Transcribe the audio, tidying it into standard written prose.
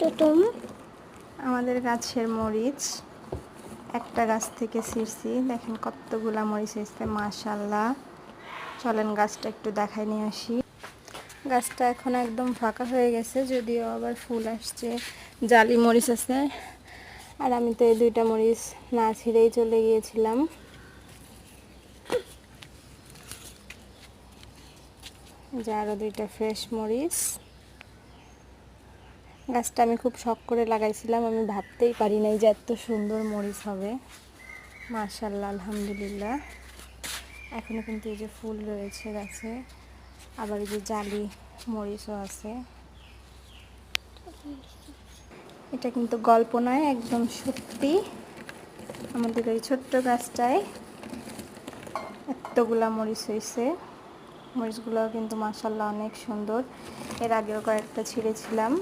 টুটুম আমাদের গাছের মরিচ একটা গাছ থেকে ছিঁড়ছি, দেখেন কতগুলা মরিচ হয়েছে মাশাআল্লাহ। চলেন গাছটা একটু দেখাই নিয়ে আসি। গাছটা এখন একদম ফাঁকা হয়ে গেছে, যদিও আবার ফুল আসছে, জালি মরিচ আছে। আর আমি তো এই দুইটা মরিচ না ছিঁড়েই চলে গিয়েছিলাম। যে আরও দুইটা ফ্রেশ মরিচ। গাছটা আমি খুব শখ করে লাগাইছিলাম, আমি ভাবতেই পারি নাই যে এত সুন্দর মরিচ হবে। মাশাআল্লাহ, আলহামদুলিল্লাহ। এখনও কিন্তু এই যে ফুল রয়েছে গাছে, আবার এই যে জালি মরিচও আছে। এটা কিন্তু গল্প নয়, একদম সত্যি। আমাদের এই ছোট্ট গাছটায় এতগুলা মরিচ হয়েছে। মরিচগুলোও কিন্তু মাশাআল্লাহ অনেক সুন্দর। এর আগেও কয়েকটা ছিঁড়েছিলাম।